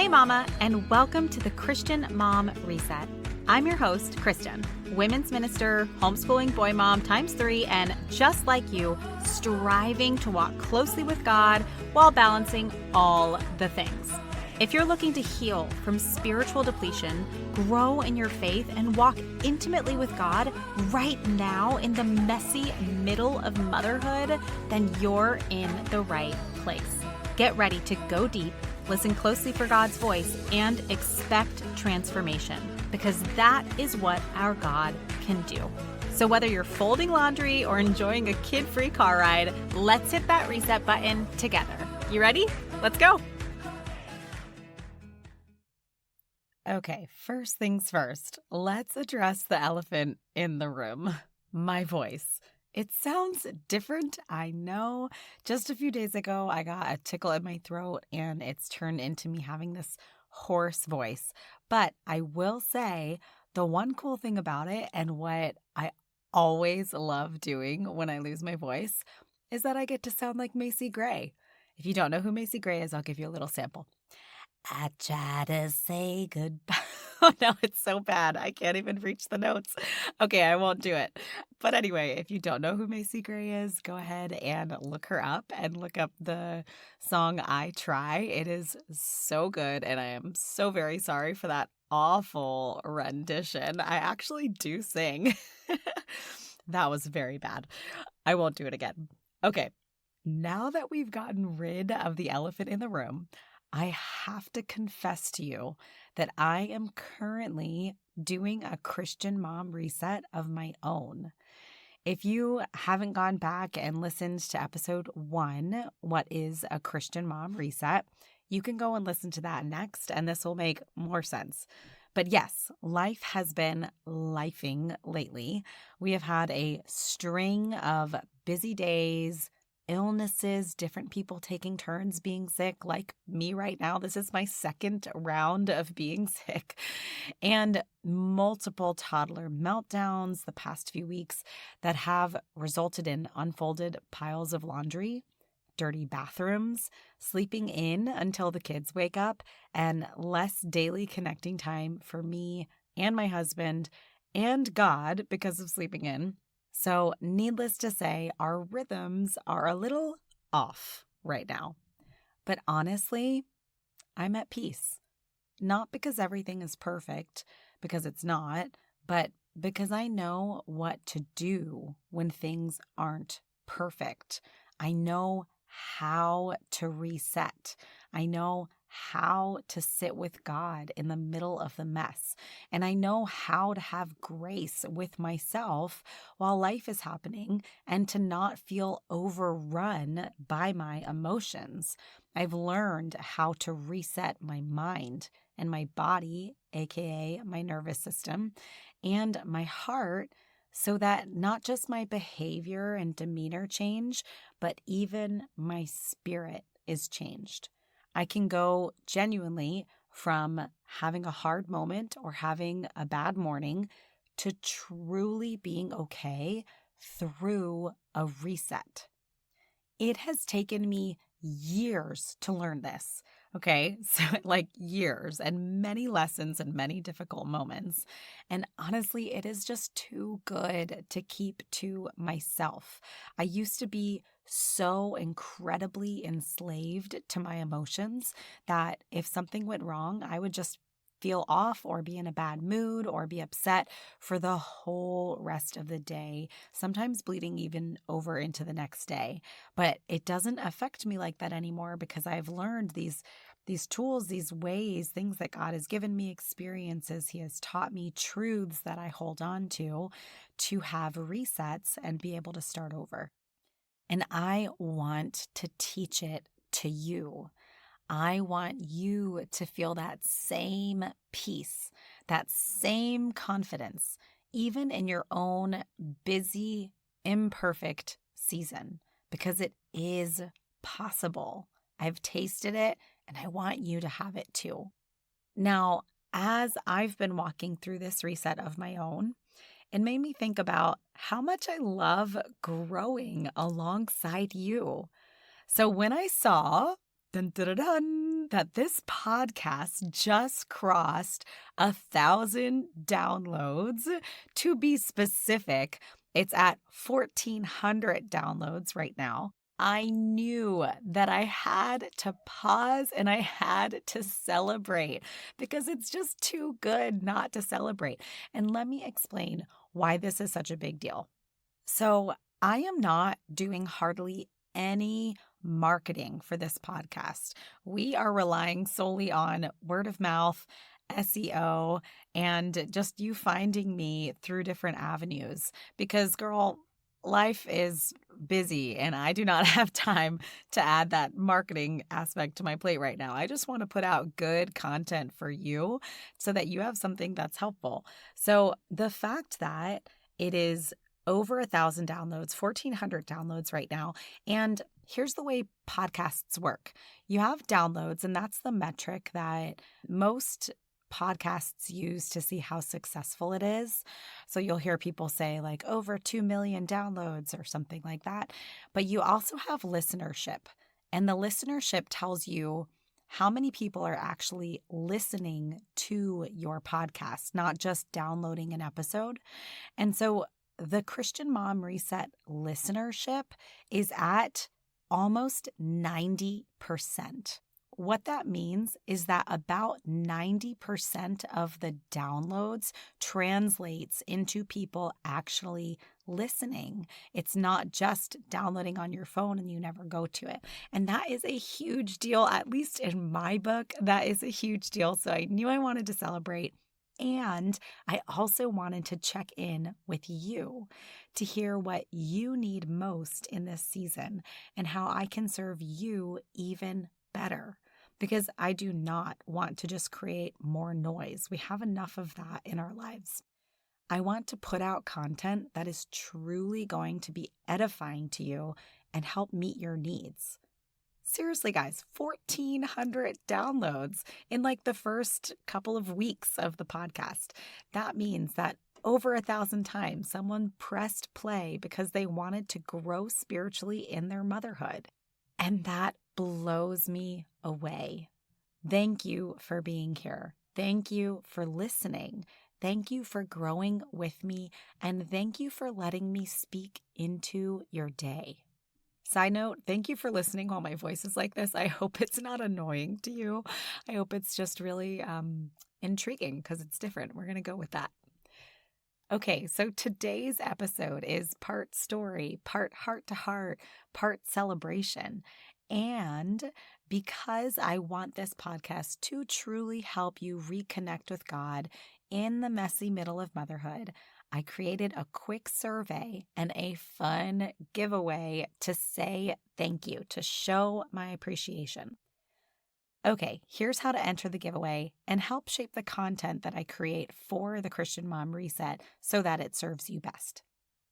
Hey Mama, and welcome to the Christian Mom Reset. I'm your host, Kristen, women's minister, homeschooling boy mom ×3, and just like you, striving to walk closely with God while balancing all the things. If you're looking to heal from spiritual depletion, grow in your faith, and walk intimately with God right now in the messy middle of motherhood, then you're in the right place. Get ready to go deep, listen closely for God's voice, and expect transformation, because that is what our God can do. So whether you're folding laundry or enjoying a kid-free car ride, let's hit that reset button together. You ready? Let's go. Okay, first things first, let's address the elephant in the room, my voice. It sounds different, I know. Just a few days ago, I got a tickle in my throat and it's turned into me having this hoarse voice. But I will say the one cool thing about it, and what I always love doing when I lose my voice, is that I get to sound like Macy Gray. If you don't know who Macy Gray is, I'll give you a little sample. I try to say goodbye. Oh no, it's so bad. I can't even reach the notes. Okay, I won't do it. But anyway, if you don't know who Macy Gray is, go ahead and look her up and look up the song I Try. It is so good, and I am so very sorry for that awful rendition. I actually do sing. That was very bad. I won't do it again. Okay, now that we've gotten rid of the elephant in the room, I have to confess to you that I am currently doing a Christian mom reset of my own. If you haven't gone back and listened to episode 1, What is a Christian Mom Reset, you can go and listen to that next, and this will make more sense. But yes, life has been lifing lately. We have had a string of busy days, illnesses, different people taking turns being sick, like me right now. This is my second round of being sick, and multiple toddler meltdowns the past few weeks that have resulted in unfolded piles of laundry, dirty bathrooms, sleeping in until the kids wake up, and less daily connecting time for me and my husband and God because of sleeping in. So needless to say, our rhythms are a little off right now. But honestly, I'm at peace. Not because everything is perfect, because it's not, but because I know what to do when things aren't perfect. I know how to reset. I know how to sit with God in the middle of the mess. And I know how to have grace with myself while life is happening and to not feel overrun by my emotions. I've learned how to reset my mind and my body, aka my nervous system, and my heart, so that not just my behavior and demeanor change, but even my spirit is changed. I can go genuinely from having a hard moment or having a bad morning to truly being okay through a reset. It has taken me years to learn this. Okay, so like years and many lessons and many difficult moments. And honestly, it is just too good to keep to myself. I used to be so incredibly enslaved to my emotions that if something went wrong, I would just feel off or be in a bad mood or be upset for the whole rest of the day, sometimes bleeding even over into the next day. But it doesn't affect me like that anymore because I've learned these tools, these ways, things that God has given me, experiences He has taught me, truths that I hold on to have resets and be able to start over. And I want to teach it to you. I want you to feel that same peace, that same confidence, even in your own busy, imperfect season, because it is possible. I've tasted it, and I want you to have it too. Now, as I've been walking through this reset of my own, it made me think about how much I love growing alongside you. So when I saw dun, dun, dun, dun, that this podcast just crossed 1,000 downloads. To be specific, it's at 1,400 downloads right now. I knew that I had to pause and I had to celebrate because it's just too good not to celebrate. And let me explain why this is such a big deal. So, I am not doing hardly any marketing for this podcast. We are relying solely on word of mouth, SEO, and just you finding me through different avenues because, girl, life is busy and I do not have time to add that marketing aspect to my plate right now. I just want to put out good content for you so that you have something that's helpful. So the fact that it is over 1,000 downloads, 1,400 downloads right now. And here's the way podcasts work. You have downloads, and that's the metric that most podcasts use to see how successful it is. So you'll hear people say like over 2 million downloads or something like that. But you also have listenership, and the listenership tells you how many people are actually listening to your podcast, not just downloading an episode. And so the Christian Mom Reset listenership is at almost 90%. What that means is that about 90% of the downloads translates into people actually listening. It's not just downloading on your phone and you never go to it. And that is a huge deal, at least in my book. That is a huge deal. So I knew I wanted to celebrate. And I also wanted to check in with you to hear what you need most in this season and how I can serve you even better. Because I do not want to just create more noise. We have enough of that in our lives. I want to put out content that is truly going to be edifying to you and help meet your needs. Seriously, guys, 1,400 downloads in like the first couple of weeks of the podcast. That means that over 1,000 times someone pressed play because they wanted to grow spiritually in their motherhood. And that blows me away. Thank you for being here. Thank you for listening. Thank you for growing with me. And thank you for letting me speak into your day. Side note, thank you for listening while my voice is like this. I hope it's not annoying to you. I hope it's just really intriguing because it's different. We're going to go with that. Okay, so today's episode is part story, part heart to heart, part celebration. And because I want this podcast to truly help you reconnect with God in the messy middle of motherhood, I created a quick survey and a fun giveaway to say thank you, to show my appreciation. Okay, here's how to enter the giveaway and help shape the content that I create for the Christian Mom Reset so that it serves you best.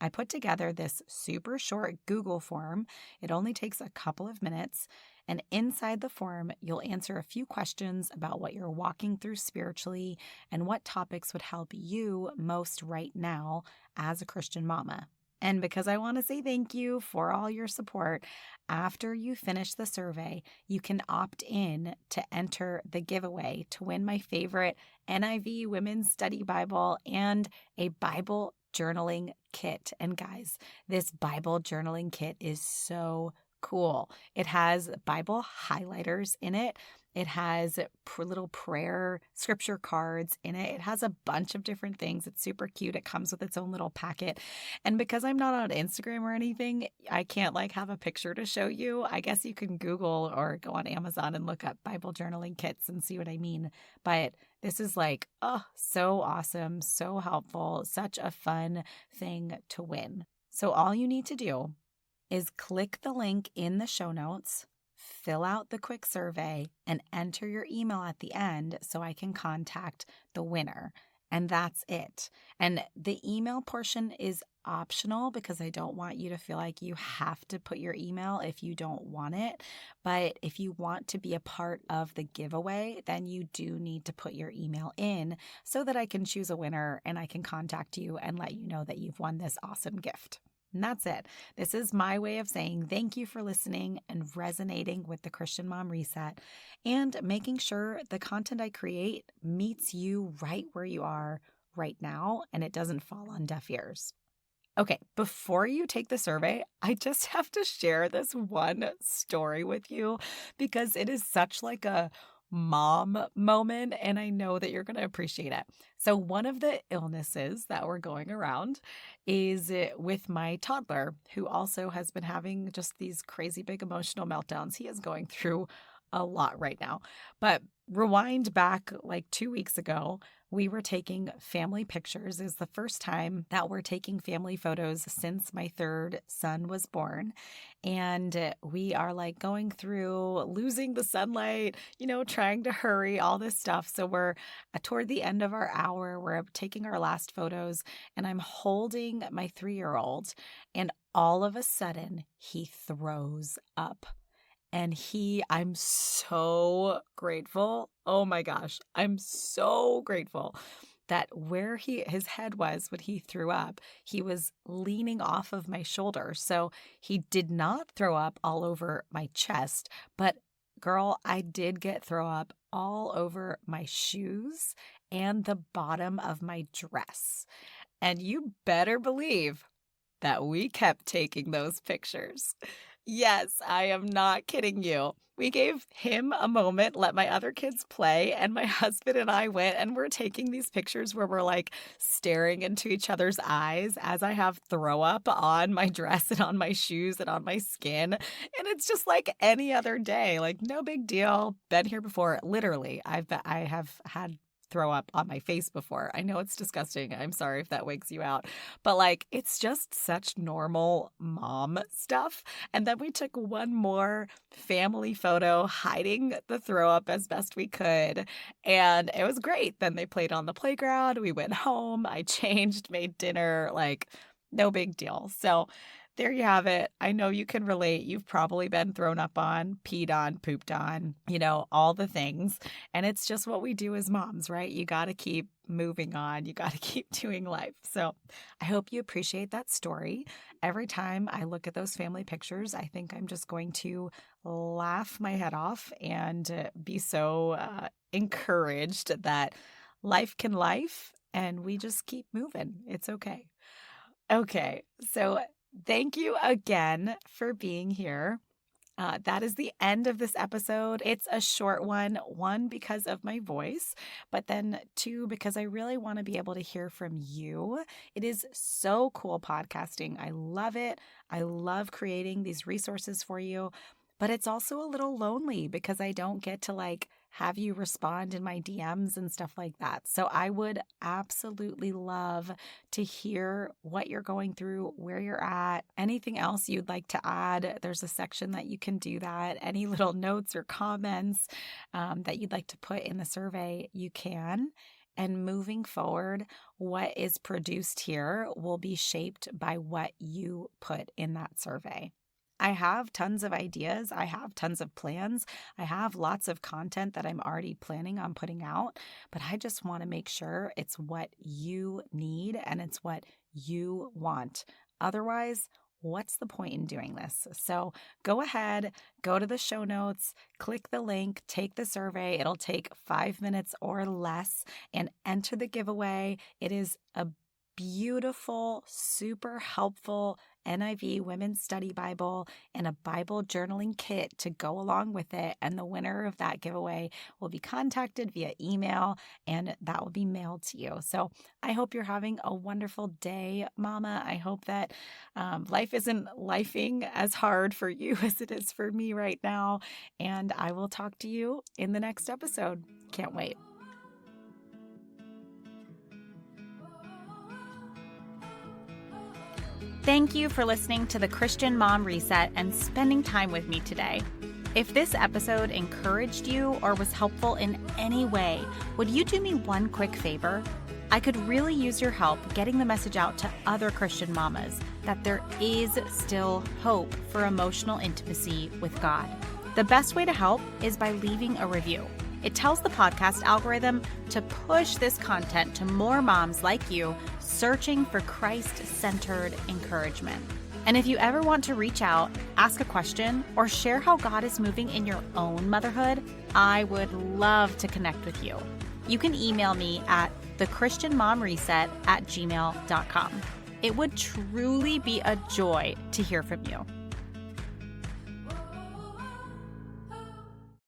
I put together this super short Google form. It only takes a couple of minutes. And inside the form, you'll answer a few questions about what you're walking through spiritually and what topics would help you most right now as a Christian mama. And because I want to say thank you for all your support, after you finish the survey, you can opt in to enter the giveaway to win my favorite NIV Women's Study Bible and a Bible journaling kit. And guys, this Bible journaling kit is so cool. It has Bible highlighters in it. It has little prayer scripture cards in it. It has a bunch of different things. It's super cute. It comes with its own little packet. And because I'm not on Instagram or anything, I can't like have a picture to show you. I guess you can Google or go on Amazon and look up Bible journaling kits and see what I mean. But this is like, oh, so awesome, so helpful, such a fun thing to win. So all you need to do is click the link in the show notes, fill out the quick survey, and enter your email at the end so I can contact the winner. And that's it. And the email portion is optional because I don't want you to feel like you have to put your email if you don't want it. But if you want to be a part of the giveaway, then you do need to put your email in so that I can choose a winner and I can contact you and let you know that you've won this awesome gift. And that's it. This is my way of saying thank you for listening and resonating with the Christian Mom Reset and making sure the content I create meets you right where you are right now and it doesn't fall on deaf ears. Okay, before you take the survey, I just have to share this one story with you because it is such like a mom moment, and I know that you're going to appreciate it. So one of the illnesses that were going around is with my toddler, who also has been having just these crazy big emotional meltdowns. He is going through a lot right now. But rewind back like 2 weeks ago, we were taking family pictures. It was the first time that we're taking family photos since my third son was born. And we are like going through losing the sunlight, trying to hurry, all this stuff. So we're toward the end of our hour, we're taking our last photos, and I'm holding my 3-year-old. And all of a sudden, he throws up. And I'm so grateful. Oh my gosh, I'm so grateful that where his head was when he threw up, he was leaning off of my shoulder. So he did not throw up all over my chest, but girl, I did get throw up all over my shoes and the bottom of my dress. And you better believe that we kept taking those pictures. Yes, I am not kidding you. We gave him a moment, let my other kids play, and my husband and I went and we're taking these pictures where we're like staring into each other's eyes as I have throw up on my dress and on my shoes and on my skin. And it's just like any other day, like no big deal. Been here before. Literally, I have had throw up on my face before. I know it's disgusting. I'm sorry if that wakes you out. But like, it's just such normal mom stuff. And then we took one more family photo hiding the throw up as best we could. And it was great. Then they played on the playground. We went home. I changed, made dinner, like no big deal. So there you have it. I know you can relate. You've probably been thrown up on, peed on, pooped on, all the things. And it's just what we do as moms, right? You got to keep moving on. You got to keep doing life. So I hope you appreciate that story. Every time I look at those family pictures, I think I'm just going to laugh my head off and be so encouraged that life can life and we just keep moving. It's okay. Okay. So thank you again for being here. That is the end of this episode. It's a short one, because of my voice, but then 2, because I really want to be able to hear from you. It is so cool podcasting. I love it. I love creating these resources for you, but it's also a little lonely because I don't get to have you respond in my DMs and stuff like that. So I would absolutely love to hear what you're going through, where you're at, anything else you'd like to add. There's a section that you can do that. Any little notes or comments that you'd like to put in the survey, you can. And moving forward, what is produced here will be shaped by what you put in that survey. I have tons of ideas. I have tons of plans. I have lots of content that I'm already planning on putting out, but I just want to make sure it's what you need and it's what you want. Otherwise, what's the point in doing this? So go ahead, go to the show notes, click the link, take the survey. It'll take 5 minutes or less and enter the giveaway. It is a beautiful, super helpful NIV Women's Study Bible and a Bible journaling kit to go along with it. And the winner of that giveaway will be contacted via email and that will be mailed to you. So I hope you're having a wonderful day, Mama. I hope that life isn't lifing as hard for you as it is for me right now. And I will talk to you in the next episode. Can't wait. Thank you for listening to the Christian Mom Reset and spending time with me today. If this episode encouraged you or was helpful in any way, would you do me one quick favor? I could really use your help getting the message out to other Christian mamas that there is still hope for emotional intimacy with God. The best way to help is by leaving a review. It tells the podcast algorithm to push this content to more moms like you searching for Christ-centered encouragement. And if you ever want to reach out, ask a question, or share how God is moving in your own motherhood, I would love to connect with you. You can email me at thechristianmomreset@gmail.com. It would truly be a joy to hear from you.